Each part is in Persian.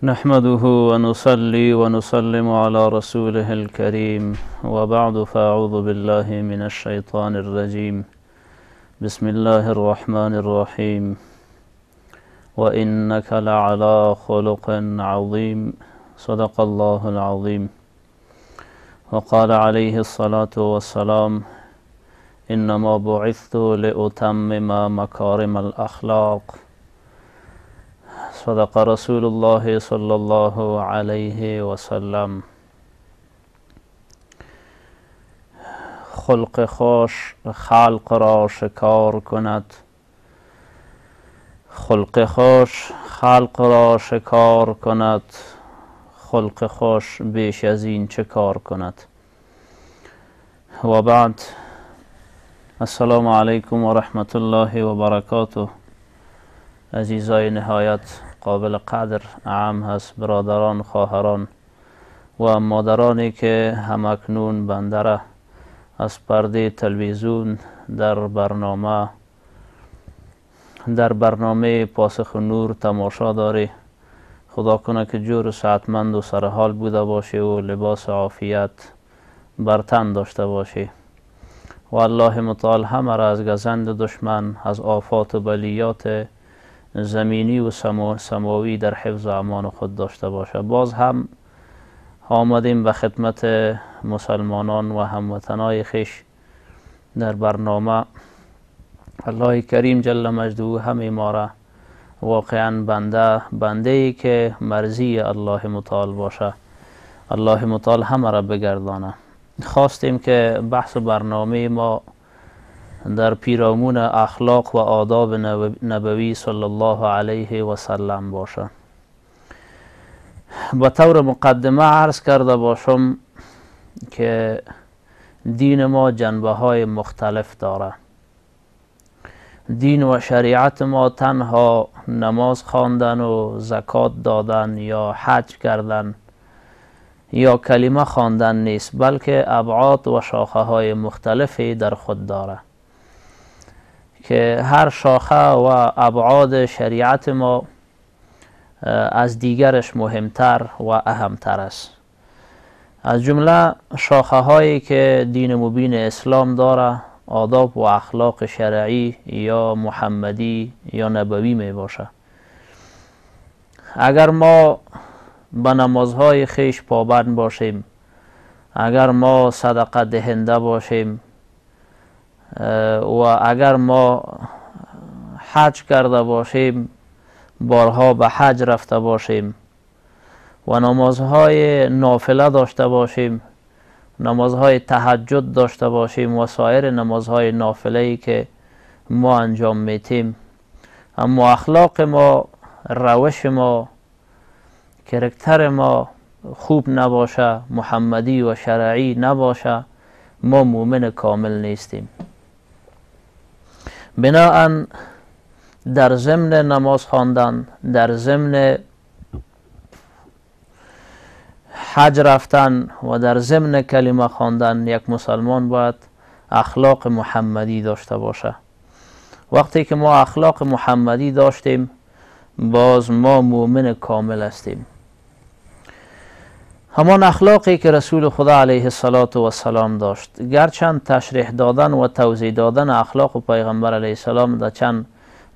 نحمده ونصلي ونسلم على رسوله الكريم وبعد فأعوذ بالله من الشيطان الرجيم بسم الله الرحمن الرحيم وإنك لعلى خلق عظيم صدق الله العظيم وقال عليه الصلاة والسلام إنما بعثت لأتمم مكارم الأخلاق صدق رسول الله صلی الله علیه و سلم. خلق خوش خلق را شکار کند، خلق خوش خلق را شکار کند، خلق خوش بیش از این چه کار کند. و بعد، السلام علیکم و رحمت الله و برکاته. عزیزای نهایت قابل قدر اعم هست، برادران، خواهران و مادرانی که همکنون بنده را از پرده تلویزیون در برنامه پاسخ نور تماشا داری. خدا کنه که جور و صحتمند و سرحال بوده باشی و لباس عافیت بر تن داشته باشی و الله متعال همه را از گزند دشمن، از آفات و بلیات زمینی و سماوی در حفظ و امان خود داشته باشه. باز هم آمدیم به خدمت مسلمانان و هموطنای خویش در برنامه. الله کریم جل مجده همه ما را واقعا بنده ای که مرضی الله متعال باشه، الله متعال همه را بگردانه. خواستیم که بحث برنامه ما در پیرامون اخلاق و آداب نبوی صلی الله علیه و سلم باشه. به طور مقدمه عرض کرده باشم که دین ما جنبه های مختلف داره. دین و شریعت ما تنها نماز خواندن و زکات دادن یا حج کردن یا کلمه خواندن نیست، بلکه ابعاد و شاخه های مختلفی در خود داره که هر شاخه و ابعاد شریعت ما از دیگرش مهمتر و اهمتر است. از جمله شاخه هایی که دین مبین اسلام داره آداب و اخلاق شرعی یا محمدی یا نبوی می باشه. اگر ما به نمازهای خیش پابند باشیم، اگر ما صدقه دهنده باشیم و اگر ما حج کرده باشیم، بارها به حج رفته باشیم و نمازهای نافله داشته باشیم، نمازهای تهجد داشته باشیم و سایر نمازهای نافله‌ای که ما انجام میتیم، اما اخلاق ما، روش ما، کرکتر ما خوب نباشه، محمدی و شرعی نباشه، ما مؤمن کامل نیستیم. بناهن در ضمن نماز خواندن، در ضمن حج رفتن و در ضمن کلمه خواندن، یک مسلمان باید اخلاق محمدی داشته باشه. وقتی که ما اخلاق محمدی داشتیم، باز ما مؤمن کامل هستیم. همان اخلاقی که رسول خدا علیه السلام داشت. گرچند تشریح دادن و توضیح دادن اخلاق پیغمبر علیه السلام در چند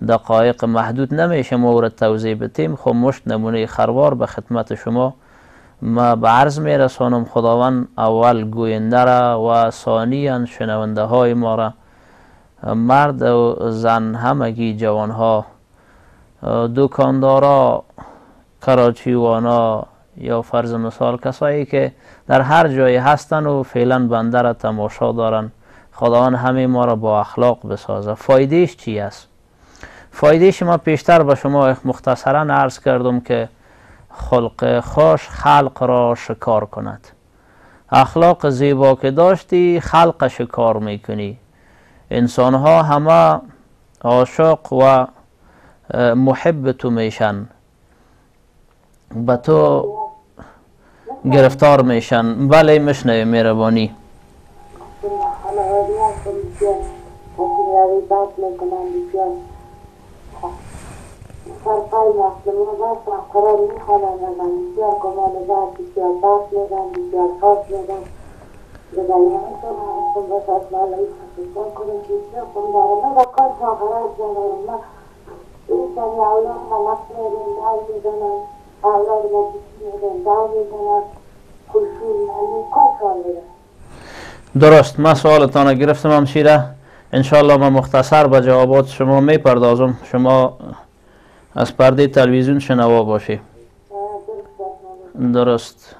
دقایق محدود نمیشه ما را توضیح بدیم، خب مشت نمونه خروار به خدمت شما ما به عرض می رسانم. خداوند اول گوینده را و ثانیاً شنونده های ما را، مرد و زن، همگی جوانها، دکاندارا، کراچیوانا یا فرض مثال کسایی که در هر جایی هستن و فعلا بنده را تماشا دارن، خداوند همه ما را با اخلاق بسازه. فایدهش چی است؟ فایدهش ما پیشتر به شما مختصرا عرض کردم که خلق خوش خلق را شکار کند. اخلاق زیبا که داشتی خلق شکار میکنی. انسان ها همه عاشق و محب تو میشن، به تو گرفتار میشن. بله مشنوی مهربانی. سرقای مسلمه بست و قرار میخوانن و من بسیار کمال بعد بسیار بحث میدن بسیار خاص میدن به بیان تو همون باش اصلا لایی خصوصان کنم که بسیار کن دارم من با کار شاقرات جانارم من این سری اولاد ما نفس میدن داو میدنم اولاد ما بسی میدن داو میدنم خشون میدن کار کار میدن. درست. من سوالتان گرفتم همشیره، انشاءالله من مختصر به جوابات شما میپردازم، شما از پرده تلویزیون شنوا باشی. درست.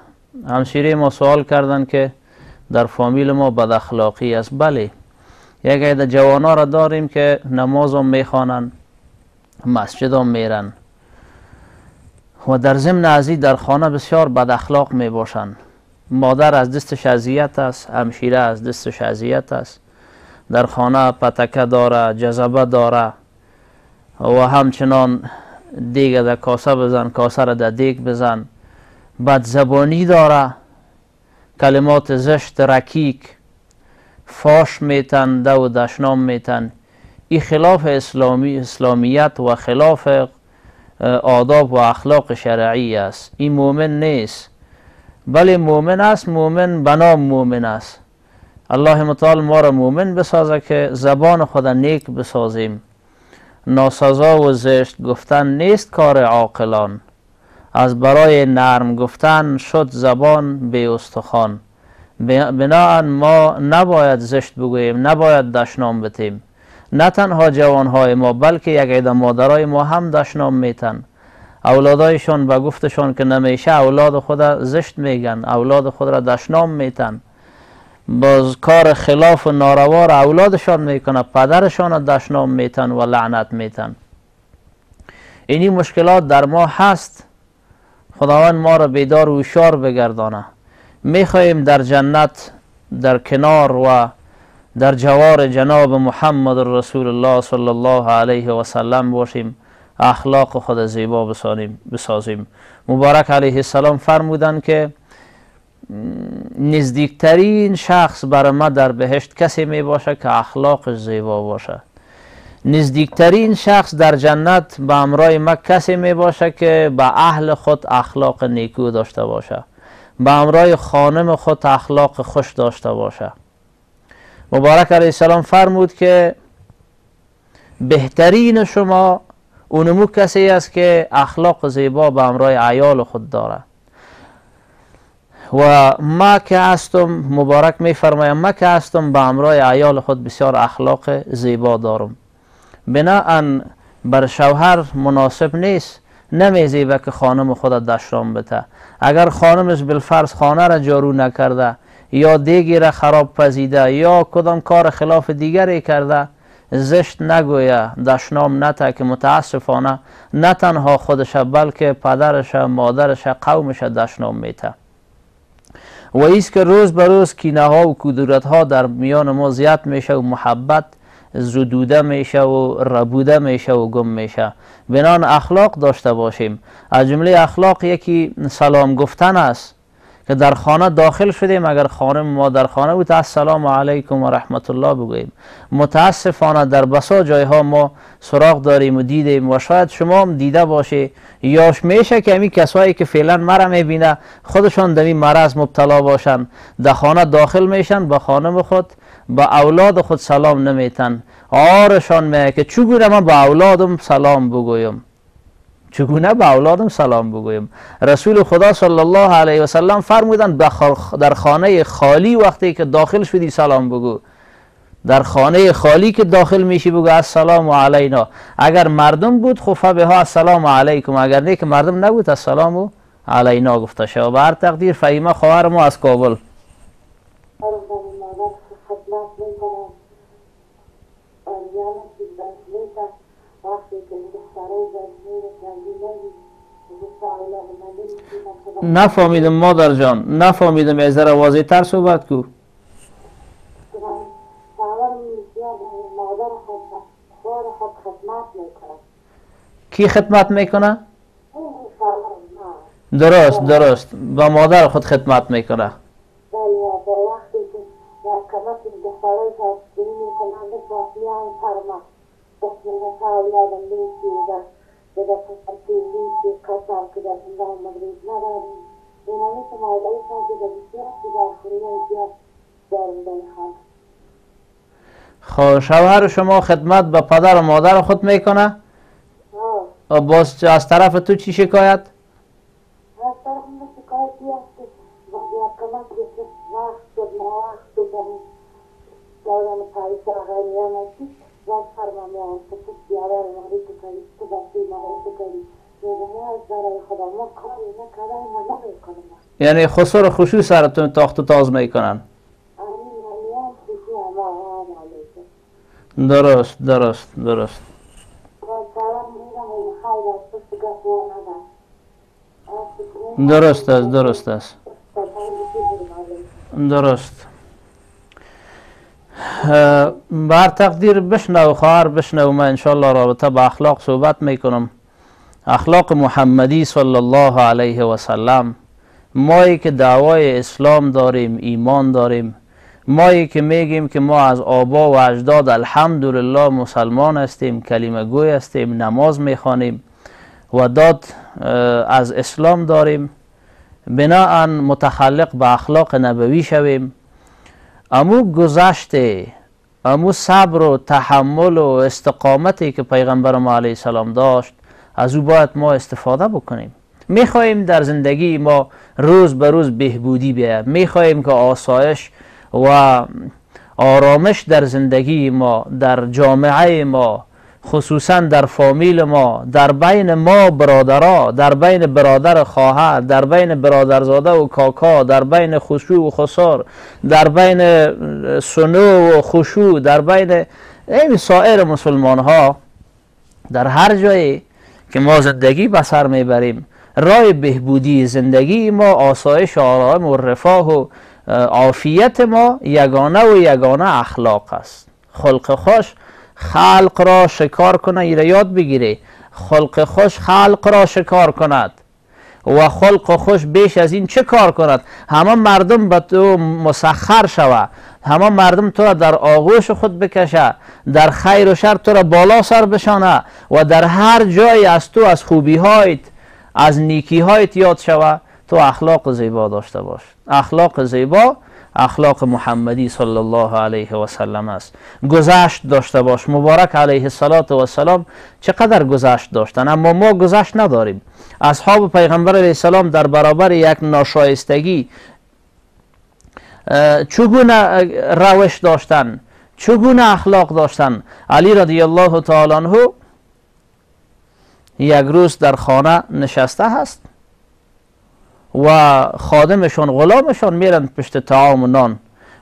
همشیره ما سوال کردن که در فامیل ما بد اخلاقی است. بله، یک عده جوانا را داریم که نماز هم میخوانن، مسجد هم میرن و در ضمن ازی در خانه بسیار بد اخلاق می باشند. مادر از دستش اذیت است، همشیره از دستش اذیت است، در خانه پتکه داره، جذبه داره و همچنان دیگه در کاسه بزن، کاسه را در دیگ بزن، بد زبانی داره، کلمات زشت رکیک، فاش میتن، دو دشنام میتن. این خلاف اسلامیت و خلاف آداب و اخلاق شرعی است. این مومن نیست. بله مومن است، مومن بنام مومن است. الله متعال ما را مومن بسازه که زبان خود نیک بسازیم. ناسزا و زشت گفتن نیست کار عاقلان، از برای نرم گفتن شد زبان بی استخوان. بناهن ما نباید زشت بگوییم، نباید دشنام بتیم. نه تنها جوانهای ما بلکه یک عده مادرای ما هم دشنام میتن. اولادایشان به گفتشان که نمیشه اولاد خود زشت میگن، اولاد خود را دشنام میتن، باز کار خلاف و ناروا را اولادشان میکنه، پدرشان را دشنام میتن و لعنت میتن. اینی مشکلات در ما هست. خداوند ما را بیدار و هوشیار بگردانه. میخواهیم در جنت در کنار و در جوار جناب محمد رسول الله صلی الله علیه و سلم باشیم، اخلاق خود زیبا بسازیم. مبارک علیه السلام فرمودند که نزدیکترین شخص برای ما در بهشت کسی می باشه که اخلاقش زیبا باشه. نزدیکترین شخص در جنت به همراه ما کسی می باشه که به اهل خود اخلاق نیکو داشته باشه، به همراه خانم خود اخلاق خوش داشته باشه. مبارک علیه السلام فرمود که بهترین شما اونمو کسی است که اخلاق زیبا به همراه عیال خود داره. و ما که هستم، مبارک میفرمایم، ما که هستم به همراه عیال خود بسیار اخلاق زیبا دارم. بناهن بر شوهر مناسب نیست نمیزیبه که خانم خود دشنام بته. اگر خانمش بالفرض خانه را جارو نکرده یا دیگی را خراب پزیده یا کدام کار خلاف دیگری کرده، زشت نگویه، دشنام نته، که متاسفانه نه تنها خودش بلکه پدرش، مادرش، قومش دشنام میته. و ایست که روز به روز کینه ها و کدورت ها در میان ما زیاد میشه و محبت زدوده میشه و ربوده میشه و گم میشه. بنان اخلاق داشته باشیم. از جمله اخلاق یکی سلام گفتن است که در خانه داخل شدیم، اگر خانم ما در خانه بود السلام علیکم و رحمت الله بگوییم. متاسفانه در بسا جایها ما سراغ داریم و دیدیم و شاید شما هم دیده باشه یا میشه که همین کسایی که فعلا مرا میبینه خودشان در این مرض مبتلا باشن، در خانه داخل میشن، به خانم خود با اولاد خود سلام نمیتن. آرشان میگه که چگونه من با اولادم سلام بگویم، چگونه به اولادم سلام بگویم. رسول خدا صلی الله علیه و سلم فرمودند در خانه خالی وقتی که داخل شدی سلام بگو. در خانه خالی که داخل میشی بگو السلام علینا. اگر مردم بود خفه به ها السلام علیکم، اگر نه که مردم نبود السلام علینا گفته شد. به هر تقدیر فهیمه خواهر ما از کابل. نفهمیدم مادر جان، نفهمیدم، از ذره واضح تر صحبت کو. کی خدمت میکنه؟ درست با مادر خود خدمت میکنه. به دفعه که قطر که در این زمان مدرید نداریم این همیشه مادری شما که بسیار که در خورونه زیاد داریم در خانه. خب شوهر شما خدمت به پدر و مادر خود میکنه؟ و باز از طرف تو چی شکایت؟ از طرف من شکایتی است که وقتی کمک که وقت شد وقت بکنیم دارم پایسته آقایی همشی وقت فرمامی آنسته که بیاره مغری تو کاری تو بستی مغری تو کاری میگم از برای خدا ما کاری نکردن ما نمیکنم. یعنی خسر خشوع سرتون تاخت و تاز میکنن؟ درست درست درست درست است درست است درست. بر تقدیر بشنو خواهر بشنو، من انشاءالله رابطه با اخلاق صحبت میکنم. اخلاق محمدی صلی الله علیه و سلم، مایی که دعوای اسلام داریم، ایمان داریم، مایی که میگیم که ما از آبا و اجداد الحمدلله مسلمان هستیم، کلمه گوی هستیم، نماز میخوانیم و داد از اسلام داریم، بناء متخلق به اخلاق نبوی شویم. امو گذشته، امو صبر و تحمل و استقامتی که پیغمبر ما علیه السلام داشت، از او باید ما استفاده بکنیم. میخواهیم در زندگی ما روز به روز بهبودی بیاید، میخواهیم که آسایش و آرامش در زندگی ما، در جامعه ما، خصوصا در فامیل ما، در بین ما برادرها، در بین برادر خواهر، در بین برادرزاده و کاکا، در بین خشوع و خسار، در بین سنو و خشوع، در بین سایر مسلمان ها، در هر جایی که ما زندگی به سر میبریم، راه بهبودی زندگی ما، آسایش و آرام و رفاه و عافیت ما یگانه و یگانه اخلاق است. خلق خوش خلق را شکار کنه، ایره یاد بگیره. خلق خوش خلق را شکار کند و خلق خوش بیش از این چه کار کند؟ همه مردم به تو مسخر شوه، همه مردم تو را در آغوش خود بکشه، در خیر و شر تو را بالا سر بشانه و در هر جای از تو از خوبی هایت، از نیکی هایت یاد شوه. تو اخلاق زیبا داشته باش. اخلاق زیبا اخلاق محمدی صلی الله علیه و سلم است. گذشت داشته باش. مبارک علیه السلام چقدر گذشت داشتن، اما ما گذشت نداریم. اصحاب پیغمبر علیه السلام در برابر یک ناشایستگی چگونه روش داشتن، چگونه اخلاق داشتن. علی رضی الله تعالی عنه یک روز در خانه نشسته هست و خادمشان غلامشان میرن پشت طعام و نان.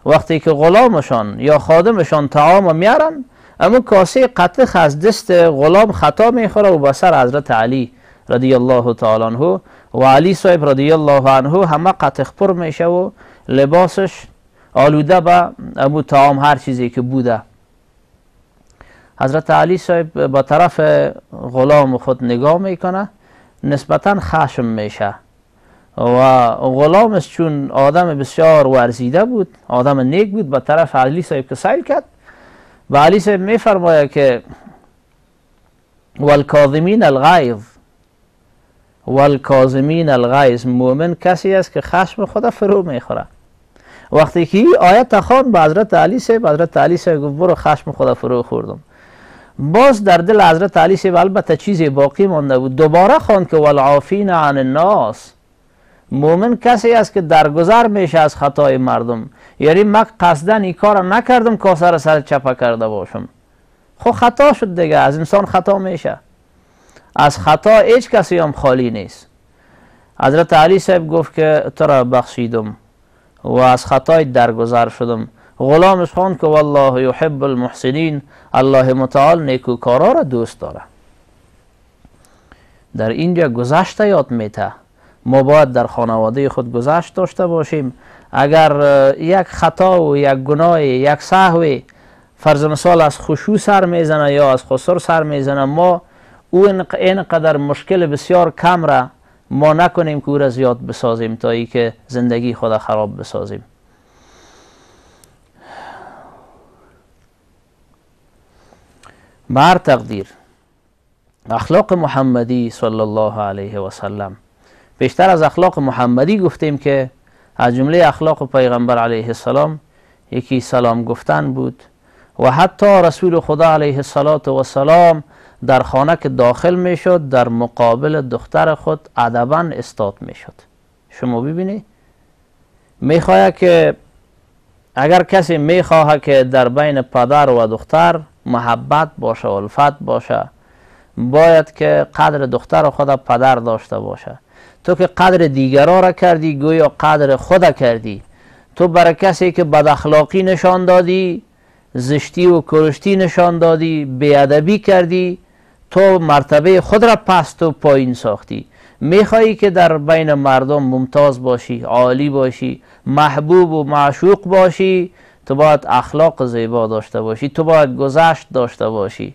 وقتی که غلامشان یا خادمشان طعام میارن، اما کاسه قطخ از دست غلام خطا میخوره و به سر حضرت علی رضی الله تعالی عنه و علی صاحب رضی الله عنه همه قطخ پر میشه و لباسش آلوده به امو طعام هر چیزی که بوده. حضرت علی صاحب به طرف غلام خود نگاه میکنه، نسبتا خشم میشه و غلامش چون آدم بسیار ورزیده بود، آدم نیک بود، به طرف علی صاحب که سیل کرد، و علی صاحب میفرماید که والکاظمین الغیظ، والکاظمین الغیظ، مومن کسی است که خشم خود فرو میخوره. وقتی که این آیت خوان به حضرت علی صاحب، حضرت علی صاحب گفت برو خشم خود فرو خوردم. باز در دل حضرت علی صاحب البته چیزی باقی مانده بود، دوباره خوان که والعافین عن الناس، مومن کسی است که درگذر میشه از خطای مردم. یعنی من قصدن این کار نکردم که سر چپه کرده باشم، خب خطا شد دیگه، از انسان خطا میشه، از خطا هیچ کسی هم خالی نیست. حضرت علی صاحب گفت که تو را بخشیدم و از خطای درگذر شدم. غلامش خوان که والله یحب المحسنین، الله متعال نیکوکارا را دوست داره. در اینجا گذشته یاد میته. ما باید در خانواده خود گذشت داشته باشیم. اگر یک خطا و یک گناه، یک سهوی فرض مثال از خشوع سر میزنه یا از خسر سر میزنه، ما او اینقدر مشکل بسیار کم را ما نکنیم که او را زیاد بسازیم تا ای که زندگی خود خراب بسازیم. بر تقدیر اخلاق محمدی صلی الله علیه و سلم. بیشتر از اخلاق محمدی گفتیم که از جمله اخلاق پیغمبر علیه السلام یکی سلام گفتن بود و حتی رسول خدا علیه السلام در خانه که داخل می شد در مقابل دختر خود ادبا استاد می شد. شما ببینید میخواهد که اگر کسی میخواهد که در بین پدر و دختر محبت باشه و الفت باشه باید که قدر دختر خود پدر داشته باشه. تو که قدر دیگران را کردی گویا قدر خود کردی. تو برای کسی که بد اخلاقی نشان دادی، زشتی و کرشتی نشان دادی، بیادبی کردی، تو مرتبه خود را پست و پایین ساختی. میخوایی که در بین مردم ممتاز باشی، عالی باشی، محبوب و معشوق باشی، تو باید اخلاق زیبا داشته باشی، تو باید گذشت داشته باشی.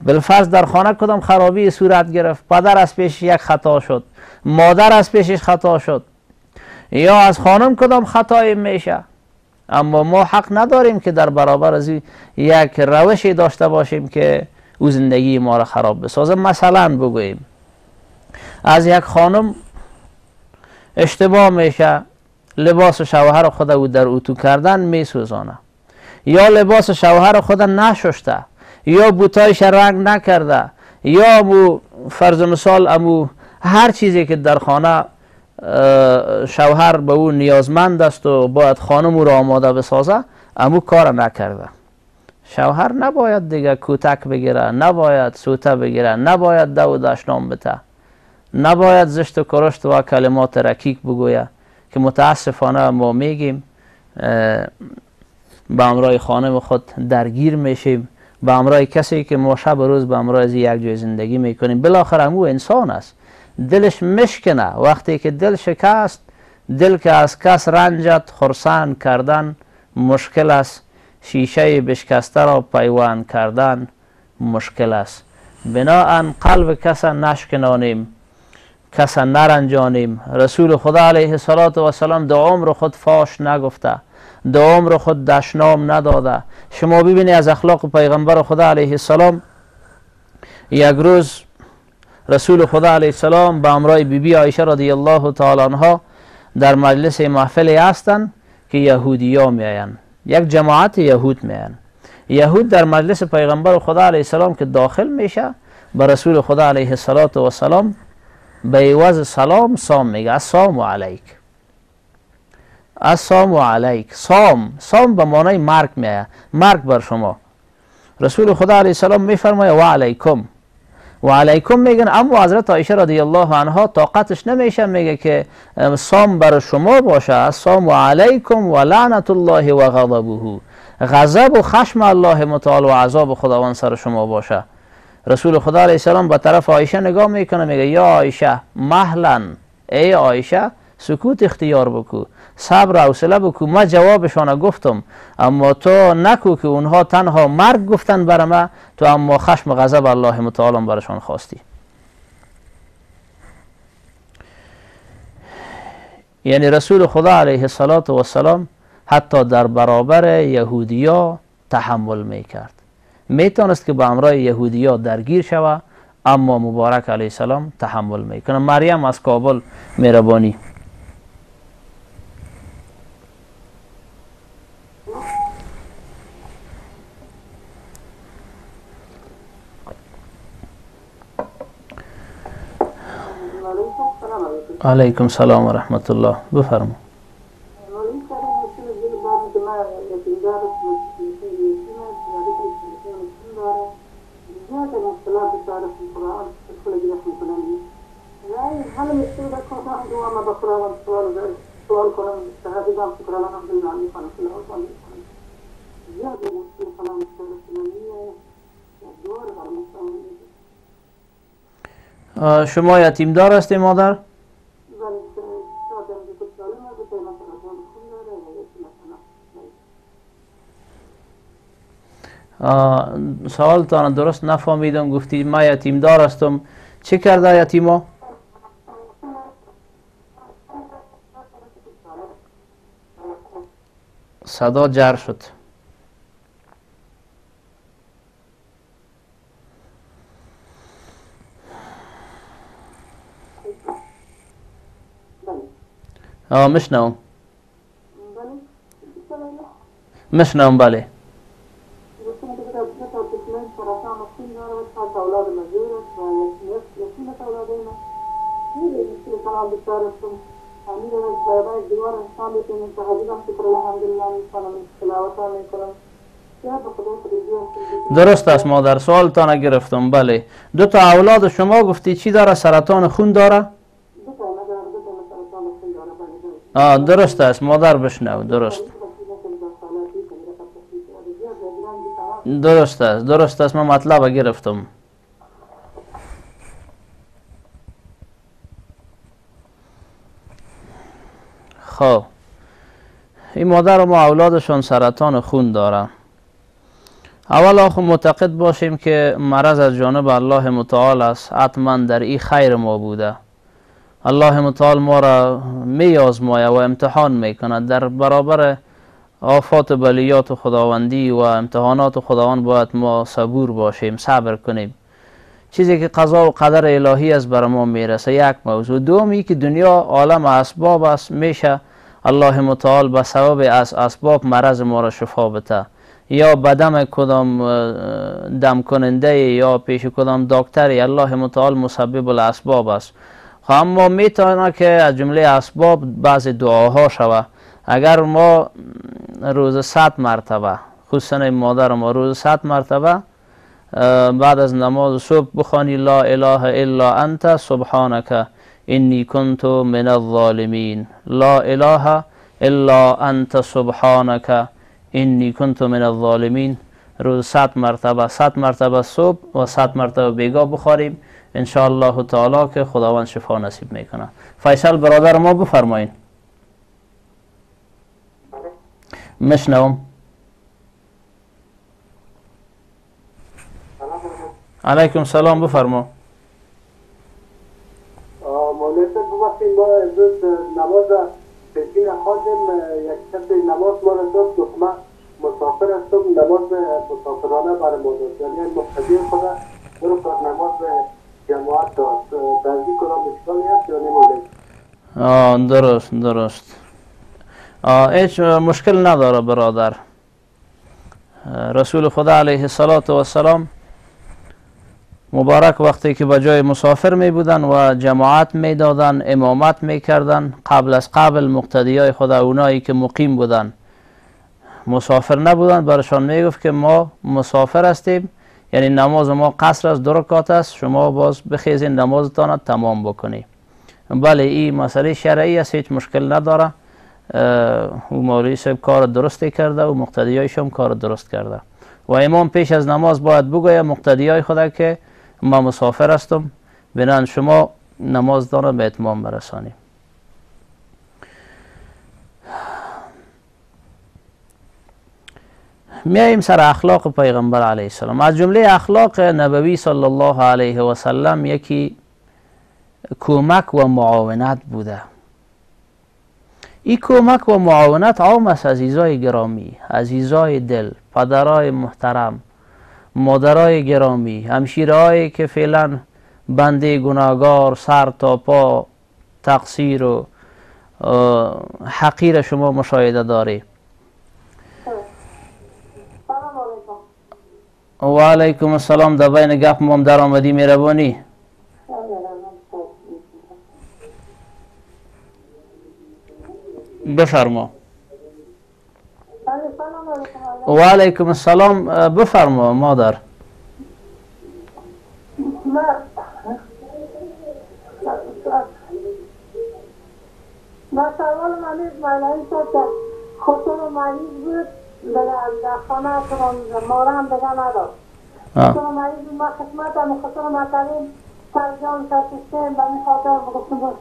بالفرض در خانه کدام خرابی صورت گرفت، پدر از پیش یک خطا شد، مادر از پیشش خطا شد، یا از خانم کدام خطایی میشه، اما ما حق نداریم که در برابر از یک روشی داشته باشیم که او زندگی ما را خراب بسازه. مثلا بگوییم از یک خانم اشتباه میشه لباس شوهر خود او در اتو کردن میسوزانه، یا لباس شوهر خود نشسته، یا بوتایش رنگ نکرده، یا امو فرض مثال امو هر چیزی که در خانه شوهر به او نیازمند است و باید خانم او را آماده بسازه امو کار نکرده. شوهر نباید دیگه کتک بگیره، نباید سوته بگیره، نباید دو و دشنام بته، نباید زشت و کرشت و کلمات رکیک بگویه که متاسفانه ما میگیم به امرای خانم خود درگیر میشیم، به امرای کسی که ما شب و روز به امرای از یک جای زندگی میکنیم. بالاخره امو انسان است، دلش مشکنه. وقتی که دل شکست، دل که از کس رنجت خرسند کردن مشکل است، شیشه بشکسته را پیوند کردن مشکل است. بناهن قلب کس نشکنانیم، کس نرنجانیم. رسول خدا علیه السلام دو عمر خود فاش نگفته، دو عمر خود دشنام نداده. شما ببینید از اخلاق پیغمبر خدا علیه السلام، یک روز رسول خدا علیه السلام به امرای بیبی عایشه رضی الله تعالی عنها در مجلس محفلی هستند که یهودی ها میاین، یک جماعت یهود میاین. یهود در مجلس پیغمبر خدا علیه السلام که داخل میشه به رسول خدا علیه السلام به عوض سلام سام میگه السلام علیک، السلام علیک. سام به معنای مرگ میایه، مرگ بر شما. رسول خدا علیه السلام میفرماید و علیکم، و علیکم میگن. اما حضرت عایشه رضی الله عنها طاقتش نمیشه، میگه که سام بر شما باشه، السلام علیکم و لعنت الله و غضبه، غضب و خشم الله متعال و عذاب خداوند سر شما باشه. رسول خدا علیه السلام به طرف عایشه نگاه میکنه، میگه یا عایشه مهلا، ای عایشه سکوت اختیار بکو، صبر و حوصله بکو. من جوابشان گفتم اما تو نکو که اونها تنها مرگ گفتن بر من، تو اما خشم و غضب الله متعال برشان خواستی. یعنی رسول خدا علیه السلام حتی در برابر یهودیا تحمل میکرد، میتونست که به امرای یهودیا درگیر شود اما مبارک علیه السلام تحمل میکنه. مریم از کابل مهربانی. علیکم سلام و رحمت الله. بفرما. شما یتیم دار هستی مادر؟ سوالتان درست نفهمیدم. گفتی ما یتیم دار هستم، چه کرده یتیما؟ صدا جر شد. مشنوم. بله بسم مشنوم بله. گفتم که در صورت دشمن سرطان خون داره و چند اولاد مزور است و یکی اولاد ما میره مثل سلام بسیار هستم امیر از برای دیوار انسان میتونم تحضیرم شکر الحمدلله میکنم تلاوت ها میکنم یا به خدا خودی درست است مادر، سوالتان گرفتم. بله، 2 تا اولاد شما گفتی چی داره؟ سرطان خون داره؟ درست است مادر، بشنو. درست درست است، من مطلب گرفتم. خب این مادر و ما اولادشون سرطان خون داره. اول آخو معتقد باشیم که مرض از جانب الله متعال است، حتما در این خیر ما بوده. الله متعال ما را می آزماید و امتحان می کند. در برابر آفات بلیات و خداوندی و امتحانات خداوند باید ما صبور باشیم، صبر کنیم. چیزی که قضا و قدر الهی است بر ما میرسه، یک موضوع. دومی که دنیا عالم اسباب است، میشه الله متعال به سبب از اسباب مرض ما را شفا بده، یا بدم کدام دم کننده یا پیش کدام دکتری، الله متعال مسبب الاسباب است. اما میتونه که از جمله اسباب بعض دعاها شوه. اگر ما روز 100 مرتبه، خصوصا مادر ما روز 100 مرتبه بعد از نماز صبح بخوانی لا اله الا انت سبحانك انی کنت من الظالمین، لا اله الا انت سبحانك انی کنت من الظالمین، روز 100 مرتبه، 100 مرتبه صبح و 100 مرتبه بیگاه بخوریم، ان شاء الله تعالی که خداوند شفا نصیب میکنه. فیصل برادر ما بفرمایید. مشنوم. علیکم سلام، بفرما. مولانا ببخشید ما امروز نماز پیشین خواندیم، یک شب نماز ما را داد، دکمه مسافر هستم، نماز مسافرانه برای ما داد، یعنی مقتدی خدا برو پر نماز جماعت داد، درزی کنم اشکالی هست یا نی مولانا؟ درست. هیچ مشکل نداره برادر. رسول خدا علیه السلام مبارک وقتی که به جای مسافر می بودن و جماعت می دادن، امامت می کردن، قبل مقتدیای خدا، اونایی که مقیم بودن مسافر نبودن، برشان می گفت که ما مسافر هستیم، یعنی نماز ما قصر است، 2 رکعت است، شما باز بخیزین نمازتان تمام بکنی. بله این مسئله شرعی است، هیچ مشکل نداره. او مولوی صاحب کار درستی کرده و مقتدیایش هم کار درست کرده و امام پیش از نماز باید بگوید مقتدیای خدا که ما مسافر هستم، بنان شما نماز داره به اتمام برسانی. میاییم سر اخلاق پیغمبر علیه السلام. از جمله اخلاق نبوی صلی الله علیه و سلم یکی کمک و معاونت بوده. این کمک و معاونت عام است عزیزای گرامی، عزیزای دل، پدرای محترم، مادرای گرامی، همشیرهایی که فعلا بنده گناهگار، سر تا پا تقصیر و حقیر شما مشاهده داری. و علیکم السلام. در بین گپ مام در آمدی، مهربانی. بفرما. و علیکم السلام، بفرما مادر. ما سوال من مولوی صاحب که خطور مریض بود در خانه کنم مارم بگه نداشت. خطور مریض بود، ما خدمت هم خطور مطلب سرجان سرسیستم به این خاطر بگفتم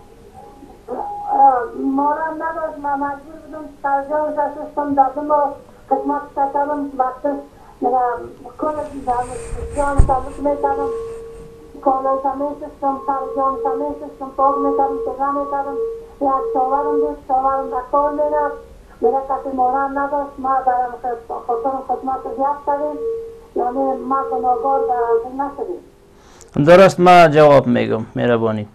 مارم نداشت، ما مجبور بودم سرجان سرسیستم دادم و خدمت کردم وقتی کل جان سرسیست میکردم، کالای سمیستم، سرجان سمیستم، پاک میکردم، سزا میکردم. یک شاورم بود، شاورم در کار میرفت، میره کسی مارم نداشت، ما برم خطورم خدمت زیاد کردیم، یعنی ما گناهگار در نشدیم. درست، ما جواب میگم، مهربانی.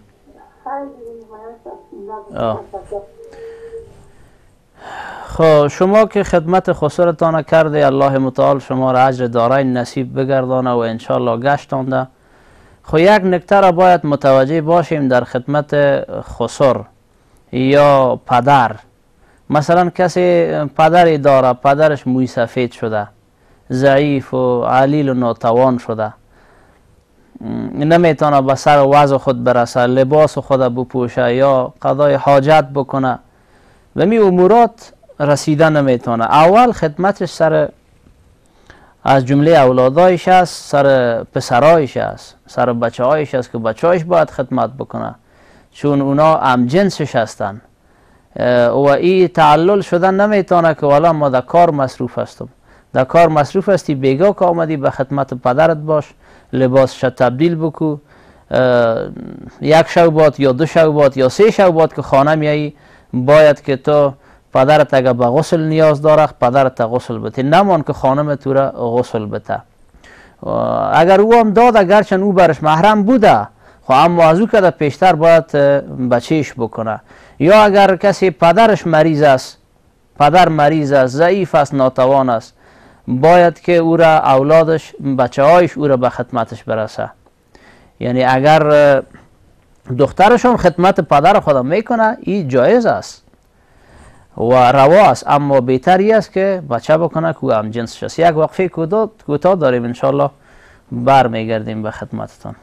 خب شما که خدمت خسرتان کرده، الله متعال شما را اجر دارین نصیب بگردانه و انشالله گشتانده. خب یک نکته را باید متوجه باشیم در خدمت خسر یا پدر. مثلا کسی پدری داره، پدرش موی سفید شده، ضعیف و علیل و ناتوان شده، نمیتونه به سر وضع خود برسه، لباس خود بپوشه یا قضای حاجت بکنه، و می امورات رسیده نمیتونه. اول خدمتش سر از جمله اولادایش است، سر پسرایش است، سر بچه هایش است که بچه هایش باید خدمت بکنه، چون اونا همجنسش هستن و این تعلل شدن نمیتونه که والا ما در کار مصروف هستم. در کار مصروف هستی، بیگاه که آمدی به خدمت پدرت باش، لباسش تبدیل بکو، یک شو باد یا دو شو باد یا سه شو باد که خانه میایی، باید که تو پدرت اگر به غسل نیاز داره پدرت غسل بده، نمان که خانم تو را غسل بده. اگر او هم داد، اگرچه او برش محرم بوده، خب اما از او که پیشتر باید بچهش بکنه. یا اگر کسی پدرش مریض است، پدر مریض است، ضعیف است، ناتوان است، باید که او را اولادش، بچه هایش او را به خدمتش برسه. یعنی اگر دخترش هم خدمت پدر خودم میکنه، این جایز است و روا است، اما بهتری است که بچه بکنه که هم جنسش است. یک وقفه کوتاه داریم، انشالله بر میگردیم به خدمتتان.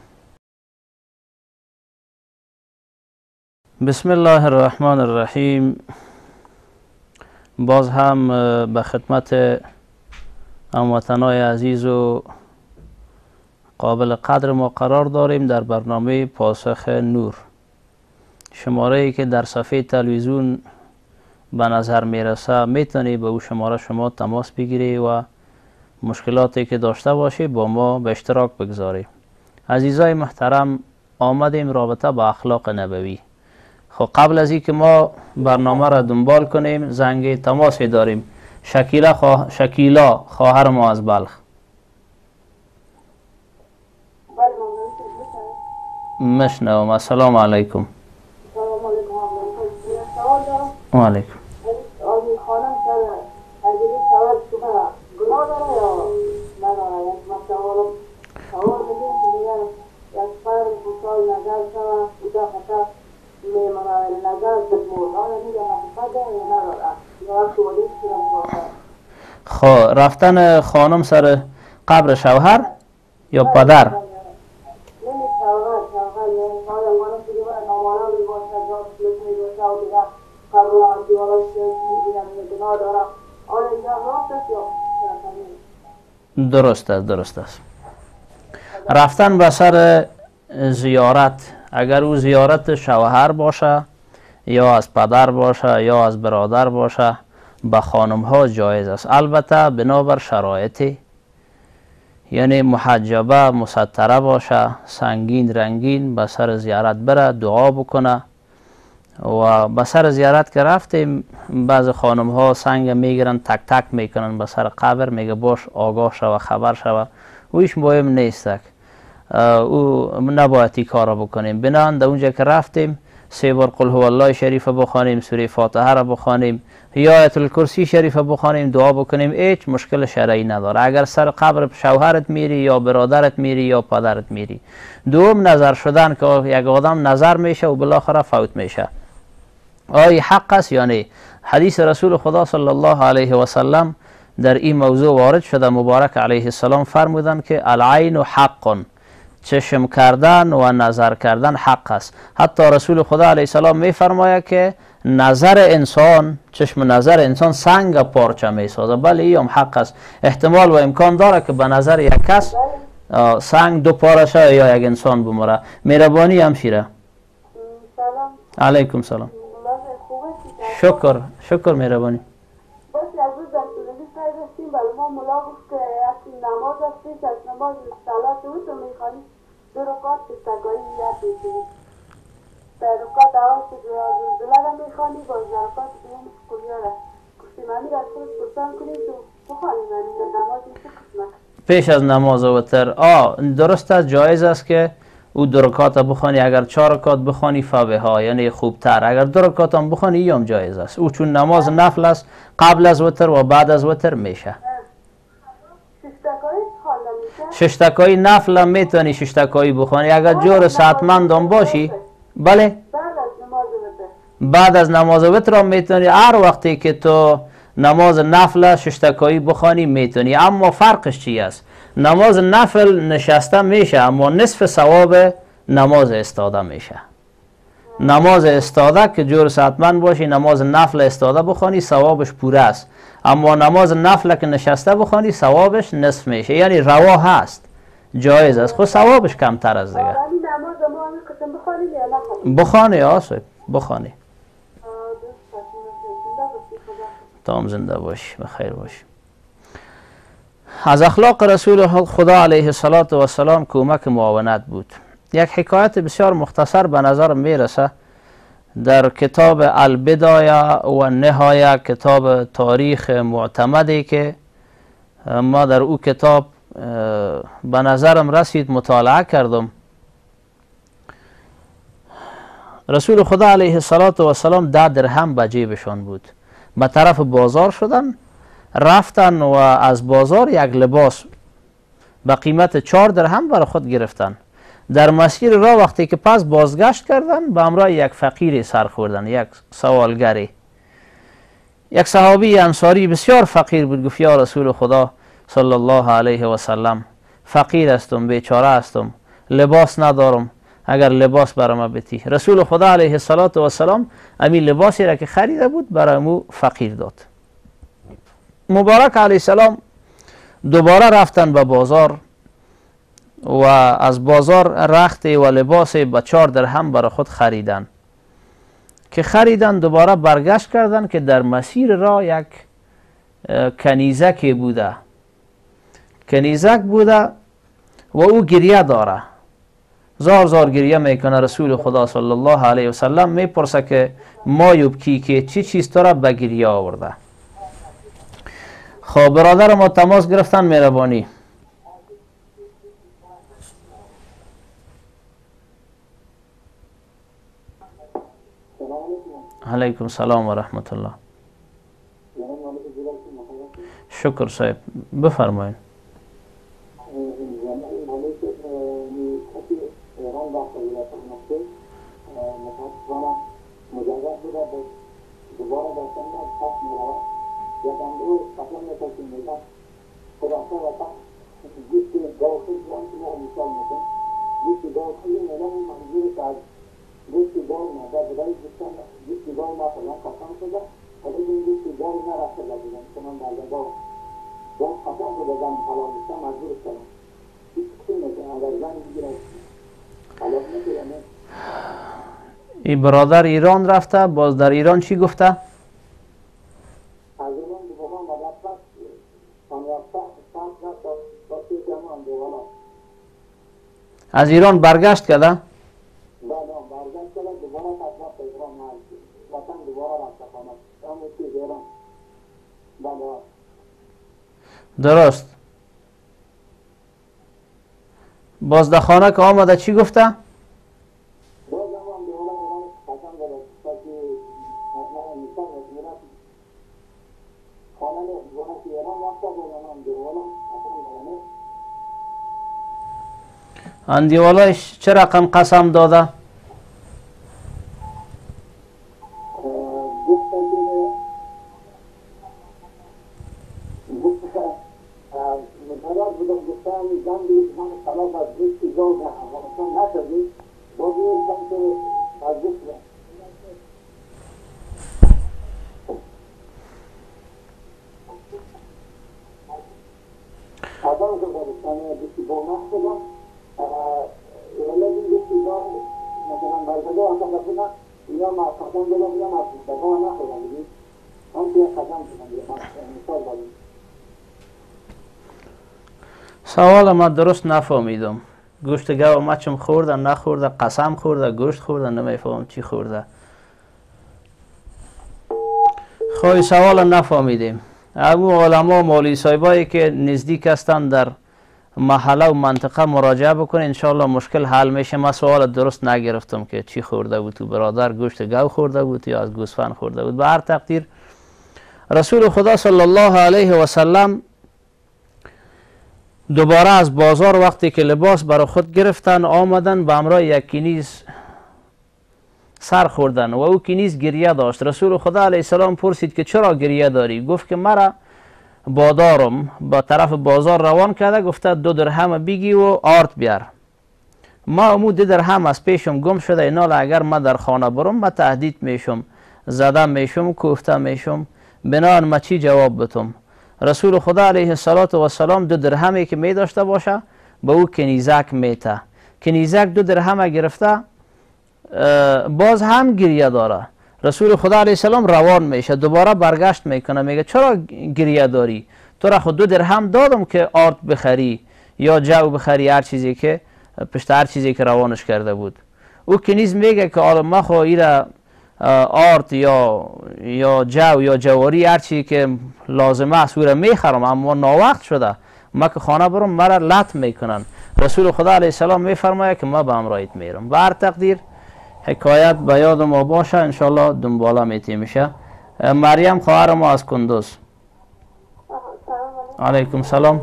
بسم الله الرحمن الرحیم. باز هم به خدمت هموطنای عزیز و قابل قدر ما قرار داریم در برنامه پاسخ نور. شماره ای که در صفحه تلویزیون به نظر میرسه، میتونی به او شماره شما تماس بگیری و مشکلاتی که داشته باشی با ما به اشتراک بگذاری. عزیزای محترم، آمدیم رابطه با اخلاق نبوی. خب قبل از این که ما برنامه را دنبال کنیم، زنگ تماسی داریم. شکیلا خواهر ما از بلخ. مشنوم. السلام علیکم. و علیکم. خانم از این سوال شما گناه داره یا نداره؟ یک مسئله سوال میگیم که میگن یک فرد بسال نظر شوه بوده خطر میمانه نظر بدمون آیا میگه حقیقت داره یا نداره؟ یا وقت ولیش کنم خب رفتن خانم سر قبر شوهر یا پدر؟ نمی شوهر یعنی آیا مانم که دیگه نامانا بیباشه جا سلوک میباشه و دیگه قبر دیوالاش میگن گناه داره. درست است. رفتن به سر زیارت، اگر او زیارت شوهر باشه یا از پدر باشه یا از برادر باشه، به خانم ها جایز است، البته بنابر شرایطی، یعنی محجبه مستره باشه، سنگین رنگین به سر زیارت بره، دعا بکنه. و به سر زیارت که رفتیم، بعض خانم ها سنگ میگیرن تک تک میکنن به سر قبر، میگه باش آگاه شوه، خبر شوه. اویش مهم نیستک، او نباید این کار را بکنیم. بنان در اونجا که رفتیم 3 بار قل هو الله شریفه بخوانیم، سوره فاتحه را بخوانیم یا آیت الکرسی شریفه بخوانیم، دعا بکنیم، هیچ مشکل شرعی نداره. اگر سر قبر شوهرت میری یا برادرت میری یا پدرت میری. دوم نظر شدن که یک آدم نظر میشه و بالاخره فوت میشه، آیا حق است یا نه؟ حدیث رسول خدا صلی الله علیه و سلم در این موضوع وارد شده. مبارک علیه السلام فرمودند که العین حق، چشم کردن و نظر کردن حق است. حتی رسول خدا علیه السلام می فرماید که نظر انسان، چشم نظر انسان سنگ پارچه می سازه. بله این هم حق است. احتمال و امکان داره که به نظر یک کس سنگ 2 پاره شه یا یک انسان بمره. مهربانی همشیره. سلام. علیکم سلام. شکر مهربانی. بس از روز در طولانی سعی داشتیم، ولی ما ملا گفت که وقتی نماز هستیش از نماز صلات او تو میخوانی 2 رکعت تکایی یاد بگیری. در رکعت اول که زلزله را میخوانی، باز در رکعت دوم کلیه را گفتیم امیر از خودش پرسان کنیم تو بخوانیم امیر نماز این چه قسمت؟ پیش از نماز وتر درست است، جایز است که او 2 رکعات بخوانی، اگر 4 رکعات بخوانی فبها، یعنی خوبتر. اگر 2 رکعات هم بخوانی ایام جایز است. او چون نماز نفل است قبل از وتر و بعد از وتر میشه. 6 تکایی نفل هم میتونی 6 تکایی بخوانی اگر جور ساعتمند هم باشی. بله بعد از نماز وتر هم میتونی. هر وقتی که تو نماز نفل 6 تکایی بخوانی میتونی. اما فرقش چی است؟ نماز نفل نشسته میشه اما نصف ثواب نماز استاده میشه. نماز استاده که جور ساعتمند باشی، نماز نفل استاده بخوانی ثوابش پوره است. اما نماز نفل که نشسته بخوانی ثوابش نصف میشه. یعنی روا هست، جایز است، خود ثوابش کمتر از دیگه. بخوانی آسف بخوانی. تام زنده باشی، بخیر باشی. از اخلاق رسول خدا علیه السلام کمک معاونت بود. یک حکایت بسیار مختصر به نظر میرسه در کتاب البدایه و نهایه، کتاب تاریخ معتمدی که ما در او کتاب به نظرم رسید مطالعه کردم. رسول خدا علیه السلام 10 درهم به جیبشان بود. به طرف بازار شدن، رفتن و از بازار یک لباس به قیمت 4 درهم برای خود گرفتن. در مسیر راه وقتی که پس بازگشت کردن به همراه یک فقیری سر خوردن، یک سوالگری. یک صحابی انصاری بسیار فقیر بود. گفت یا رسول خدا صلی الله علیه و سلم، فقیر هستم، بیچاره هستم، لباس ندارم، اگر لباس برام بدی. رسول خدا علیه السلام همین لباسی را که خریده بود برای مو فقیر داد. مبارک علیه السلام دوباره رفتن به بازار و از بازار رخت و لباس به 4 درهم برای خود خریدن. که خریدن دوباره برگشت کردن که در مسیر راه یک کنیزک بوده. کنیزک بوده و او گریه داره، زار زار گریه میکنه. رسول خدا صلی الله علیه و سلم میپرسه که ما یبکی که چی چیز تو را به گریه آورده. خب برادر ما تماس گرفتن، مهربانی. علیکم السلام و رحمت الله. شکر صاحب، بفرمایید. این برادر ایران رفته، باز در ایران چی گفته؟ از ایران برگشت کرده؟ درست. باز در خانه که آمده چی گفته؟ اندیوالایش چه رقم قسم داده؟ سوال ما درست نفهمیدم. گوشت گاو مچم خورده نخورده، قسم خورده، گوشت خورده، نمیفهم چی خورده. خواهی سوال نفهمیدیم. اما علما مولوی صاحبایی که نزدیک هستند در محله و منطقه مراجعه بکنه، انشالله مشکل حل میشه. من سوال درست نگرفتم که چی خورده بود تو برادر، گوشت گاو خورده بود یا از گوسفند خورده بود. به هر تقدیر رسول خدا صلی الله علیه و سلم دوباره از بازار وقتی که لباس برای خود گرفتن آمدن، به همراه یک کنیز سر خوردن و او کنیز گریه داشت. رسول خدا علیه السلام پرسید که چرا گریه داری؟ گفت که مرا بادارم با طرف بازار روان کرده، گفته 2 درهم بگی و آرد بیار. ما امو 2 درهم از پیشم گم شده، اینال اگر ما در خانه برم ما تهدید میشم، زده میشم، کوفته میشم، بنان ما چی جواب بتم؟ رسول خدا علیه السلام 2 درهمی که می داشته باشه به او کنیزک میته. کنیزک 2 درهم گرفته باز هم گریه داره. رسول خدا علیه السلام روان میشه، دوباره برگشت میکنه، میگه چرا گریه داری؟ تو را خود 2 درهم دادم که آرد بخری یا جو بخری، هر چیزی که پشت هر چیزی که روانش کرده بود. او کنیز میگه که آره ما خو ایره آرد یا جو یا جواری هر چیزی که لازمه است او را میخرم، اما ناوقت شده، ما که خانه برم مرا لط میکنن. رسول خدا علیه السلام میفرماید که ما به همراهیت میرم. به هر تقدیر حکایت به یاد ما باشه، انشالله دنباله میتی میشه. مریم خواهر ما از کندوز. علیکم سلام.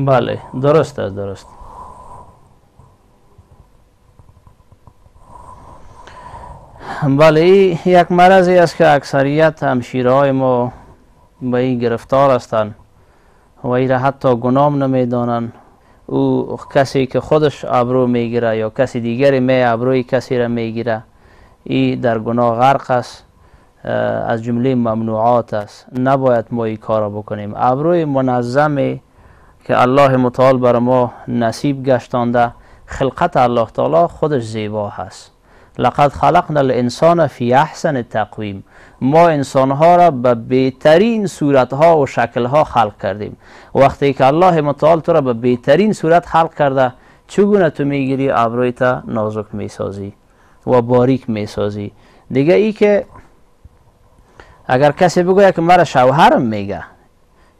بله درست است، درست. بله این یک مرضی است که اکثریت همشیره های ما به این گرفتار هستند و این را حتی گناه نمیدانند. او کسی که خودش ابرو میگیره یا کسی دیگری می ابروی کسی را میگیره، این در گناه غرق است، از جمله ممنوعات است. نباید ما این کار بکنیم. ابروی منظمی که الله متعال بر ما نصیب گشتانده، خلقت الله تعالی خودش زیبا هست. لقد خلقنا الانسان فی احسن تقویم. ما انسانها را به بهترین صورتها و شکلها خلق کردیم. وقتی که الله متعال تو را به بهترین صورت خلق کرده، چگونه تو میگیری ابرویت نازک میسازی و باریک میسازی؟ دیگه ای که اگر کسی بگوید که مرا شوهرم میگه،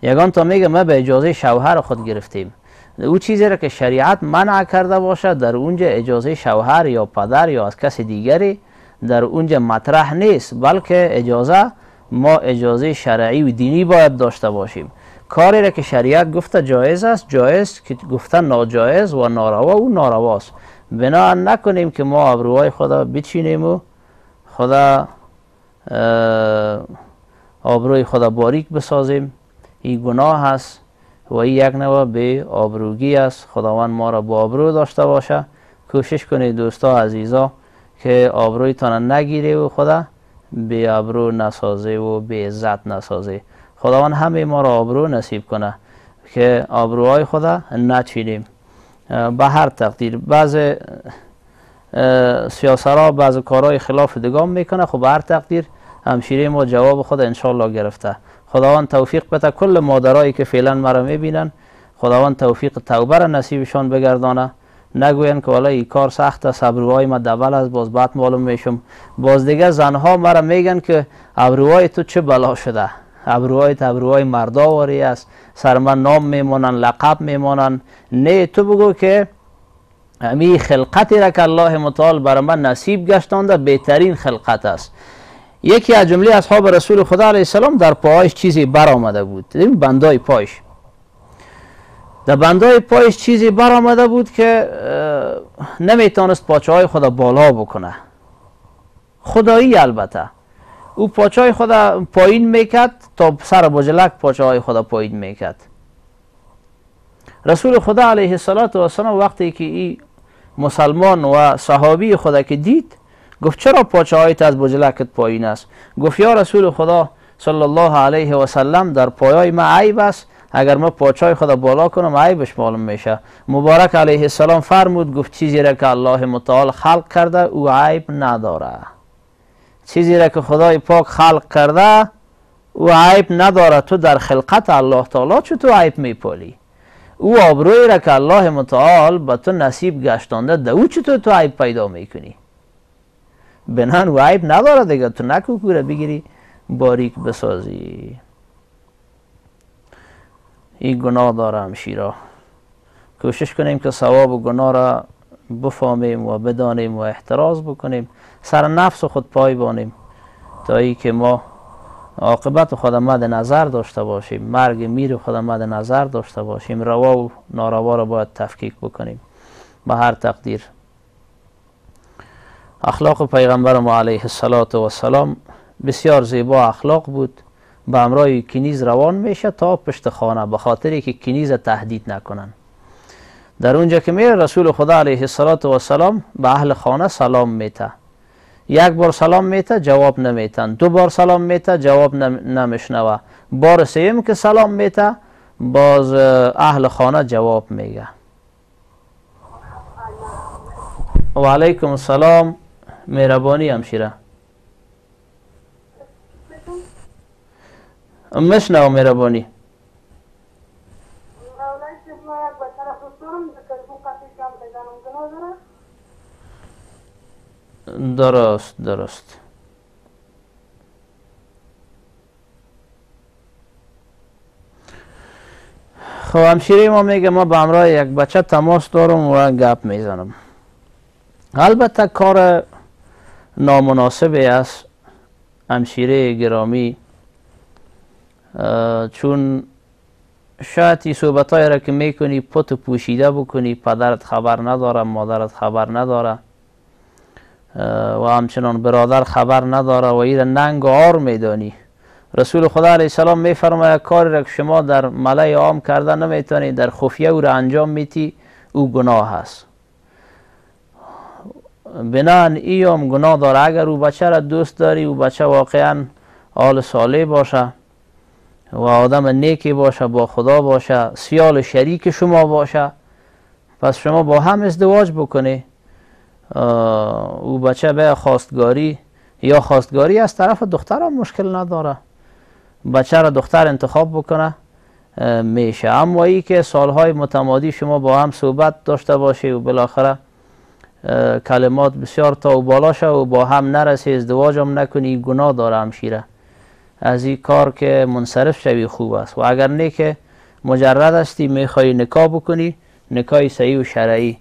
یگان تا میگه ما به اجازه شوهر خود گرفتیم، او چیزی را که شریعت منع کرده باشه در اونجا اجازه شوهر یا پدر یا از کسی دیگری در اونجا مطرح نیست، بلکه ما اجازه شرعی و دینی باید داشته باشیم. کاری را که شریعت گفته جایز است جایز، که گفته ناجایز و ناروا او نارواست. بنا نکنیم که ما ابروهای خدا بچینیم و خدا آبروی خدا باریک بسازیم. این گناه است و این یک نوع به آبروگی است. خداوند ما را با آبرو داشته باشه. کوشش کنید دوستا عزیزا که آبرویتان نگیره و خدا به آبرو نسازه و به عزت نسازه. خداوند همه ما را آبرو نصیب کنه که آبروهای خدا نچینیم. به هر تقدیر بعض سیاسرها بعض کارهای خلاف دیگه میکنه. خب به هر تقدیر همشیره ما جواب خود انشالله گرفته. خداوند توفیق بده کل مادرایی که فعلا مرا میبینن، خداوند توفیق توبه را نصیبشان بگردانه. نگوین که والا این کار سخت است، ابروهای ما دبل است، باز بعد معلوم میشم. باز دیگه زنها مرا میگن که ابروهای تو چه بلا شده، ابروهای مرداواری است، سر من نام میمونن، لقب میمونن. نه، تو بگو که امی خلقتی را که الله متعال بر من نصیب گشتانده بهترین خلقت است. یکی از جمله اصحاب رسول خدا علیه السلام در پایش چیزی بر آمده بود. این بندای پایش، در بندای پایش چیزی بر آمده بود که نمیتونست پاچه‌های خدا بالا بکنه. خدایی البته او پاچه‌های خدا پایین میکرد تا سر بجلک پاچه‌های خدا پایین میکرد. رسول خدا علیه السلام وقتی که این مسلمان و صحابی خدا که دید، گفت چرا پاچه‌هایت از بجلکت پایین است؟ گفت یا رسول خدا صلی الله علیه و سلم در پایای ما عیب است، اگر ما پاچه‌های خدا بالا کنم عیبش معلوم میشه. مبارک علیه السلام فرمود، گفت چیزی را که الله متعال خلق کرده او عیب نداره. چیزی را که خدای پاک خلق کرده او عیب نداره. تو در خلقت الله تعالی چطور عیب میپالی؟ او آبروی را که الله متعال به تو نصیب گشتانده ده او چطور تو عیب پیدا میکنی؟ بنان او عیب نداره دیگه. تو نکو کوره بگیری باریک بسازی. این گناه داره همشیرا. کوشش کنیم که ثواب و گناه را بفهمیم و بدانیم و احتراز بکنیم، سر نفس خود پای بانیم تا ای که ما عاقبت خود مد نظر داشته باشیم، مرگ میر خود مد نظر داشته باشیم، روا و ناروا را باید تفکیک بکنیم به هر تقدیر. اخلاق پیغمبر ما علیه السلام بسیار زیبا اخلاق بود. به همراه کنیز روان میشه تا پشت خانه، به خاطری که کنیز تهدید نکنن. در اونجا که میره رسول خدا علیه السلام به اهل خانه سلام میته. یک بار سلام میته جواب نمیتن، دو بار سلام میته جواب نمیشنوه، بار سوم که سلام میته باز اهل خانه جواب میگه. و علیکم السلام. مهربانی همشیره. مشنو مهربانی. درست. خب همشیره ما میگه ما به همراه یک بچه تماس دارم و گپ میزنم. البته کار نامناسبی است همشیره گرامی، چون شاید این صحبت های را که میکنی پت پوشیده بکنی، پدرت خبر نداره، مادرت خبر نداره و همچنان برادر خبر نداره و این را ننگ و عار میدانی. رسول خدا علیه السلام میفرماید کاری را که شما در ملأ عام کرده نمیتونی، در خفیه او را انجام میتی، او گناه هست. بنان ای هم گناه داره. اگر او بچه را دوست داری، او بچه واقعا آل صالح باشه و آدم نیکی باشه، با خدا باشه، سیال شریک شما باشه، پس شما با هم ازدواج بکنی. او بچه به خواستگاری یا خواستگاری از طرف دختر هم مشکل نداره، بچه را دختر انتخاب بکنه میشه. اما ای که سالهای متمادی شما با هم صحبت داشته باشی و بالاخره کلمات بسیار تا و بالا شه و با هم نرسی، ازدواج هم نکنی، گناه داره همشیره. از این کار که منصرف شوی خوب است. و اگر نه که مجرد هستی میخوای نکاح بکنی، نکاح صحیح و شرعی.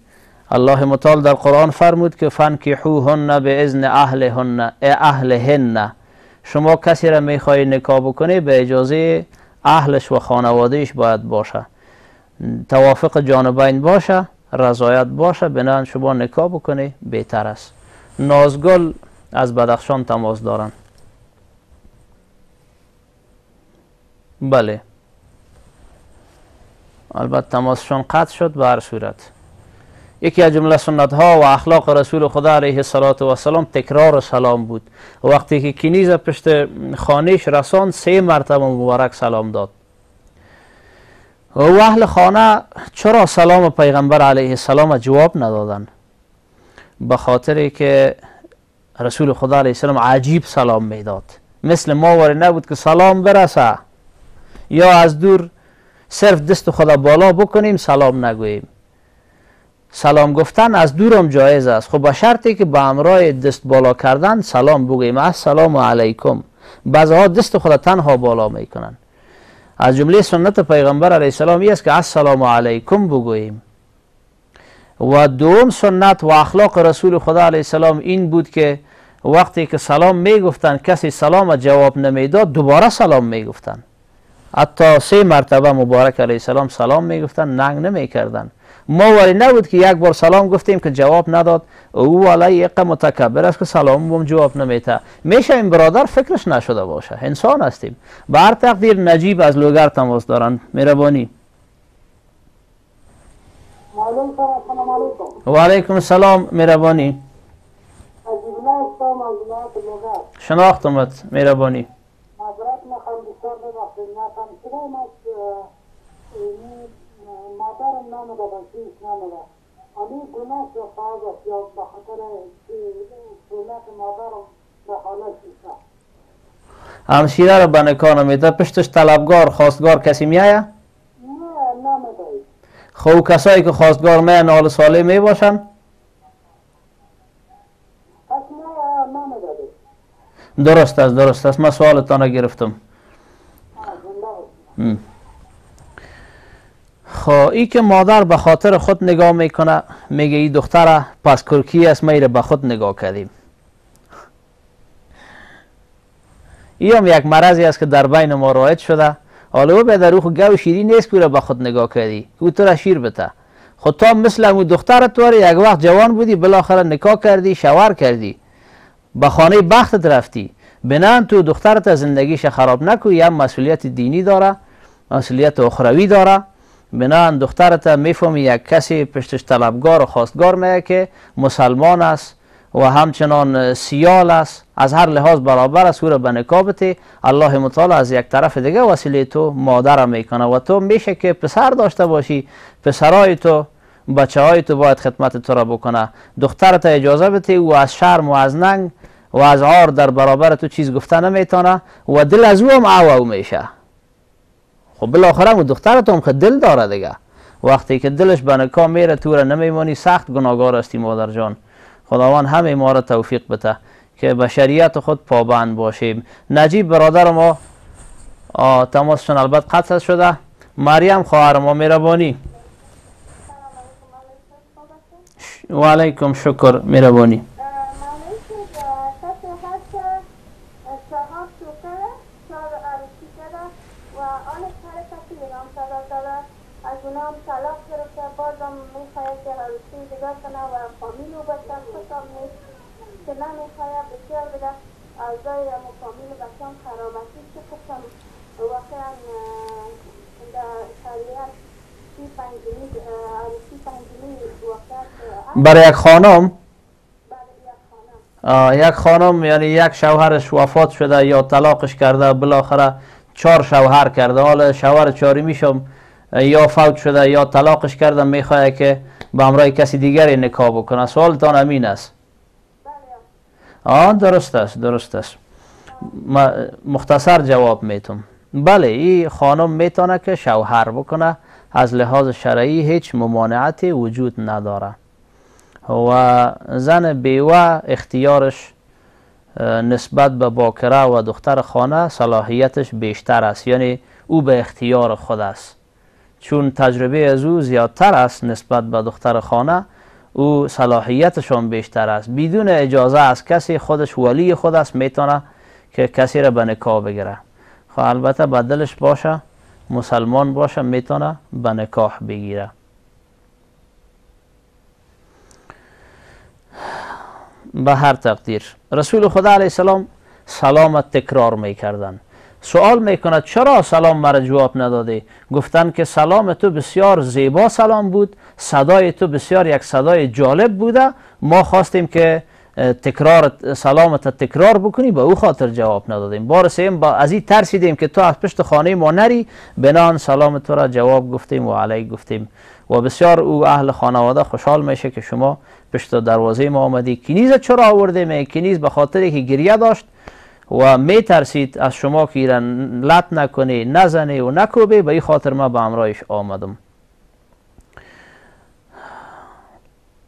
الله متعال در قرآن فرمود که فانکحوهن باذن اهلهن. شما کسی را میخوای نکاح بکنی به اجازه اهلش و خانوادهش باید باشه، توافق جانبین باشه، رضایت باشه، بنابراین شما نکاح بکنی بهتر است. نازگل از بدخشان تماس دارن. بله البته تماسشان قطع شد. به هر صورت یکی از جمله سنت ها و اخلاق رسول خدا علیه السلام تکرار سلام بود. وقتی که کنیز پشت خانهش رساند 3 مرتبه مبارک سلام داد. و اهل خانه چرا سلام پیغمبر علیه السلام جواب ندادن؟ به خاطر که رسول خدا علیه السلام عجیب سلام میداد. مثل ما وری نبود که سلام برسه یا از دور صرف دست خدا بالا بکنیم سلام نگوییم. سلام گفتن از دورم جایز است، خب با شرطی که به همراه دست بالا کردن سلام بگوییم. السلام علیکم. بعضها دست خدا تنها بالا میکنن. از جمله سنت پیغمبر علیه السلام است که السلام علیکم بگوییم. و دوم سنت و اخلاق رسول خدا علیه السلام این بود که وقتی که سلام میگفتن کسی سلام جواب نمیداد دوباره سلام میگفتن. حتی 3 مرتبه مبارک علیه السلام سلام میگفتن، ننگ نمیکردن. ما ولی نبود که یک بار سلام گفتیم که جواب نداد او علی یک متکبر است که سلام بهم جواب نمیده. میشه این برادر فکرش نشده باشه، انسان هستیم. به هر تقدیر نجیب از لوگر تماس دارن. مهربانی. و علیکم السلام. مهربانی. شناختمت. مهربانی. مادرم نامده بچهش نامده آنی گناه یا فاز است یا بخاطر سولت مادرم به حالت همسیره رو به نکاح نمیده، پشتش طلبگار خواستگار کسی میایه؟ نه نمیده. خب کسایی که خواستگار میان حال ساله می باشن؟ پس نمیده. درست است من سوالتان رو گرفتم. خب ای که مادر به خاطر خود نگاه میکنه، میگه ای دختره پس کرکی است، میره به خود نگاه کردیم. ای هم یک مرضی است که در بین ما رایج شده. حالا او به در روح گو شیری نیست که به خود نگاه کردی، او تو را شیر بته. خود تا مثل امو دخترت توری یک وقت جوان بودی، بالاخره نکاح کردی، شوهر کردی، به خانه بختت رفتی. بنان تو دخترت زندگیش خراب نکوی، هم مسئولیت دینی داره، مسئولیت اخروی داره. بنان دخترت میفهمی یک کسی پشتش طلبگار و خواستگار میه که مسلمان است و همچنان سیال است، از هر لحاظ برابر است، او را به نکاح بده. الله متعال از یک طرف دیگه وسیله تو مادر میکنه و تو میشه که پسر داشته باشی، پسرای تو، بچه های تو باید خدمت تو را بکنه. دخترت اجازه بده و از شرم و از ننگ و از عار در برابر تو چیز گفته نمیتونه و دل از او هم او میشه. خب بالاخره اون دخترت هم که دل داره دیگه، وقتی که دلش به نکاح میره تو را نمیمانی، سخت گناهگار هستی مادر جان. خداوند همه ما را توفیق بده که به شریعت خود پابند باشیم. نجیب برادر ما تماسشون البته قطع شده. مریم خواهر ما مهربانی. و علیکم شکر مهربانی. طلاق گرفته بازم میخواهد که عروسی دیگر کنه و فامیلو بچم خودم نیست که نمیخواهد بسیار دیگه اعضای فامیل بچم خرابتی که خودم واقعا در شریعت عروسی پنجمی واقعا برای یک خانم یک خانم یعنی یک شوهرش وفات شده یا طلاقش کرده، بالاخره 4 شوهر کرده، حالا شوهر 4 میشم یا فوت شده یا طلاقش کرده، میخواه که به همراه کسی دیگری نکاح بکنه. سوالتان امین است؟ درست است. مختصر جواب میتونم. بله این خانم میتونه که شوهر بکنه، از لحاظ شرعی هیچ ممانعتی وجود نداره و زن بیوه اختیارش نسبت به باکره و دختر خانه صلاحیتش بیشتر است، یعنی او به اختیار خود است، چون تجربه از او زیادتر است نسبت به دختر خانه، او صلاحیتشون بیشتر است. بدون اجازه از کسی، خودش ولی خود است، میتونه که کسی را به نکاح بگیره. خب البته به دلش باشه، مسلمان باشه، میتونه به نکاح بگیره. به هر تقدیر رسول خدا علیه السلام سلام تکرار میکردن. سوال میکند چرا سلام مرا جواب نداده؟ گفتن که سلام تو بسیار زیبا سلام بود، صدای تو بسیار یک صدای جالب بوده، ما خواستیم که تکرار سلامت تکرار بکنی، به او خاطر جواب ندادیم. بار سیم از این ترسیدیم که تو از پشت خانه ما نری، بنان سلام تو را جواب گفتیم و علیک گفتیم و بسیار او اهل خانواده خوشحال میشه که شما پشت دروازه ما آمدی. کنیز چرا آورده؟ می کنیز به خاطر که گریه داشت و می ترسید از شما که ایران لط نکنی، نزنی و نکوبی، به این خاطر ما به همراهش آمدم.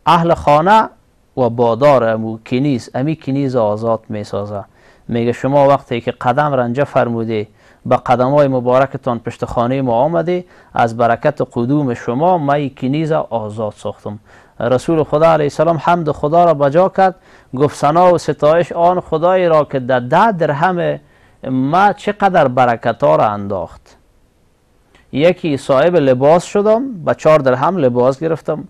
اهل خانه و بادار امو کنیز، امی کنیز آزاد می سازه. میگه شما وقتی که قدم رنجه فرموده به قدم های مبارکتان پشت خانه ما آمده، از برکت قدوم شما ما کنیز آزاد ساختم. رسول خدا علیه السلام حمد خدا را بجا کرد، گفت ثنا و ستایش آن خدایی را که در 10 درهم ما چقدر برکت ها را انداخت. یکی صاحب لباس شدم، به 4 درهم لباس گرفتم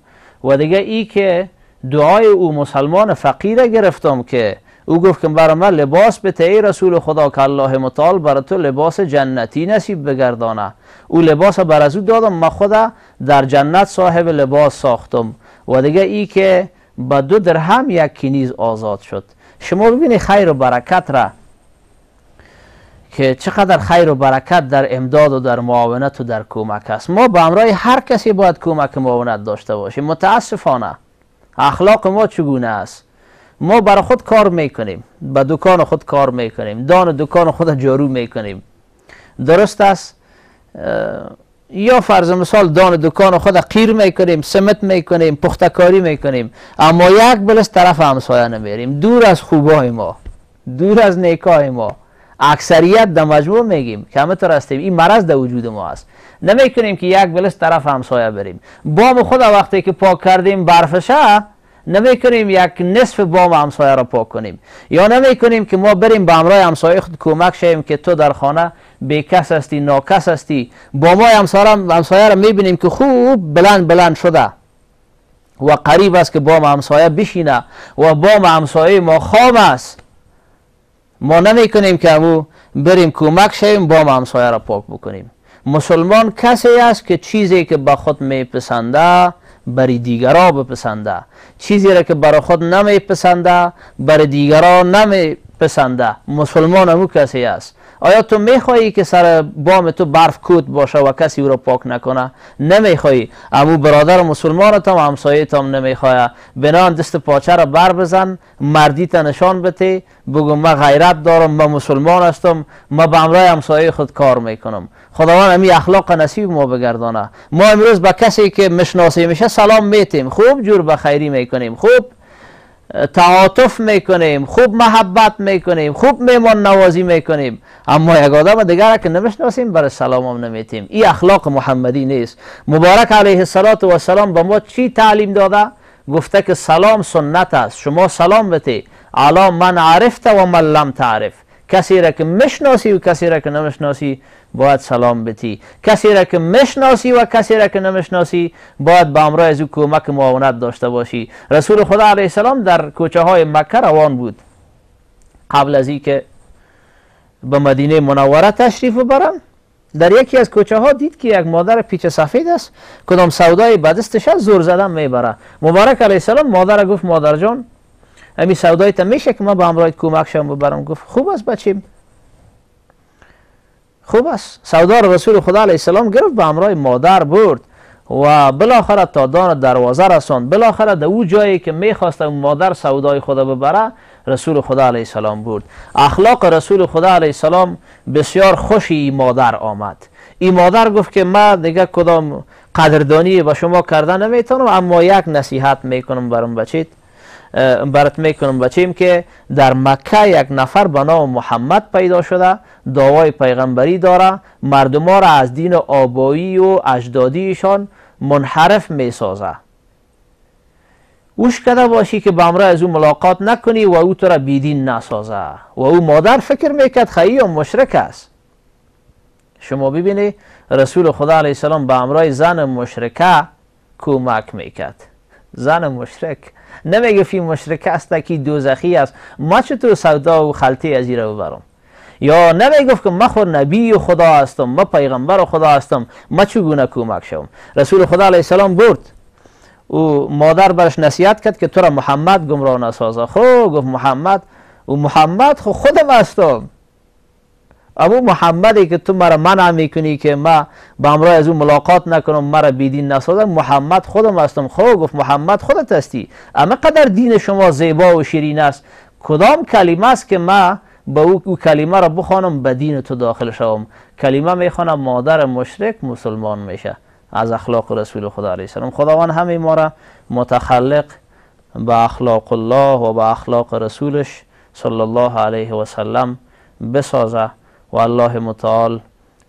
و دیگه ای که دعای او مسلمان فقیر گرفتم که او گفت که برای من لباس بده ای رسول خدا که الله متعال برای تو لباس جنتی نصیب بگردانه. او لباس بر از او دادم، من خدا در جنت صاحب لباس ساختم و دیگه ای که با 2 درهم یک کنیز آزاد شد. شما ببینید خیر و برکت را که چقدر خیر و برکت در امداد و در معاونت و در کمک است. ما به همراه هر کسی باید کمک معاونت داشته باشیم. متاسفانه اخلاق ما چگونه است؟ ما برای خود کار میکنیم، به دکان خود کار میکنیم، دان دکان خود جارو میکنیم، درست است؟ یا فرض مثال دان دکان خود قیر میکنیم، سمت میکنیم، پختکاری میکنیم، اما یک بلس طرف همسایه نمیریم. دور از خوبای ما، دور از نیکای ما. اکثریت در مجموع میگیم که همه طور هستیم، این مرض در وجود ما است. نمیکنیم که یک بلس طرف همسایه بریم. بام خود وقتی که پاک کردیم برفشه، نمیکنیم یک نصف بام همسایه را پاک کنیم. یا نمیکنیم که ما بریم به همراه همسایه خود کمک شویم که تو در خانه بیکس هستی، ناکس هستی. بامای همسایه را میبینیم که خوب بلند شده و قریب است که بام همسایه بشینه و بام همسایه ما خام است. ما نمیکنیم که همو بریم کمک شویم بام همسایه را پاک بکنیم. مسلمان کسی است که چیزی که به خود میپسنده برای دیگران بپسنده، چیزی را که برای خود نمیپسنده برای دیگران نمیپسنده. مسلمان همو کسی است. آیا تو میخواهی که سر بام تو برف کود باشه و کسی او را پاک نکنه؟ نمیخواهی. امو برادر مسلمانت هم همسایت هم نمیخواه. بنان دست پاچه را بر بزن، مردیت نشان بده، بگو من غیرت دارم، من مسلمان هستم، من به همراه همسایه خود کار میکنم. خداوند امی اخلاق نصیب ما بگردانه. ما امروز به کسی که مشناسی میشه سلام میتیم، خوب جور به خیری میکنیم، خوب تعاطف میکنیم، خوب محبت میکنیم، خوب میمان نوازی میکنیم، اما یک آدم دیگر که نمیشناسیم برای سلام هم نمیتیم. این اخلاق محمدی نیست. مبارک علیه السلام به ما چی تعلیم داده؟ گفته که سلام سنت است، شما سلام بده علی من عرفت و من لم تعرف. کسی را که مشناسی و کسی را که نمیشناسی باید سلام بتی. کسی را که مشناسی و کسی را که نمیشناسی باید به همراه از او کمک معاونت داشته باشی. رسول خدا علیه السلام در کوچه های مکه روان بود. قبل از اینکه به مدینه منوره تشریف ببرن، در یکی از کوچه ها دید که یک مادر پیچ سفید است، کدام سودای بدستش زور زدن میبره. مبارک علیه السلام مادر گفت مادر جان امی سودایت میشه که من به همراه کمک شم ببرم؟ گفت خوب است بچیم، خوب است. سودا رسول خدا علیه السلام گرفت به همراه مادر برد و بالاخره تا دان دروازه رساند. بالاخره در او جایی که میخواست مادر سودای خدا ببره رسول خدا علیه السلام برد. اخلاق رسول خدا علیه السلام بسیار خوشی این مادر آمد. این مادر گفت که من دیگه کدام قدردانی با شما کردن نمیتونم، اما یک نصیحت میکنم برات میکنم بچیم که در مکه یک نفر به نام محمد پیدا شده، دعوای پیغمبری داره، مردم ها را از دین آبایی و اجدادیشان منحرف میسازه. اوش کده باشی که به همراه از او ملاقات نکنی و او تو را بیدین نسازه. و او مادر فکر میکرد خیلی مشرک است. شما ببینی رسول خدا علیه السلام به همراه زن مشرکه کمک میکرد. زن مشرک نمیگه فی مشرک است که دوزخی است، ما چطور سودا و خلطی از این رو ببرم؟ یا نمیگفت که من خود نبی خدا هستم، من پیغمبر خدا هستم، من چگونه کمک شوم؟ رسول خدا علیه السلام برد او مادر برش نصیحت کرد که تو را محمد گمراه نسازه. خب گفت محمد خب خودم هستم، ابو محمدی که تو مرا منع میکنی که ما به همراه از اون ملاقات نکنم، مرا بیدین نسازم، محمد خودم هستم. خب گفت محمد خودت هستی، اما قدر دین شما زیبا و شیرین است، کدام کلمه است که ما با او کلمه را بخوانم به دین تو داخل شوم؟ کلمه میخوانم مادر مشرک مسلمان میشه. از اخلاق رسول خدا علیه السلام. خداوند همه ما را متخلق به اخلاق الله و به اخلاق رسولش صلی الله علیه و سلم بسازه و الله متعال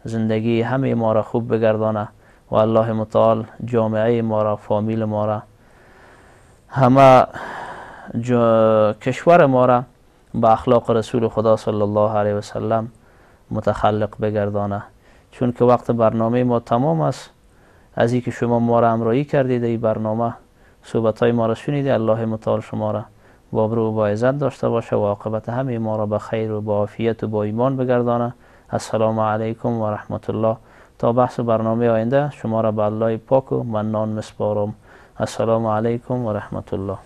زندگی همه ما را خوب بگردانه و الله متعال جامعه ما را، فامیل ما را، همه کشور ما را به اخلاق رسول خدا صلی الله علیه و سلم متخلق بگردانه. چون که وقت برنامه ما تمام است، از اینکه شما ما را همراهی کردید این برنامه صحبت‌های ما را شنیدید، الله متعال شما را با ابرو و با عزت داشته باشه و عاقبت همه ما را به خیر و با عافیت و با ایمان بگردانه. السلام علیکم و رحمت الله. تا بحث برنامه آینده شما را به الله پاک و منان مسپارم. السلام علیکم و رحمت الله.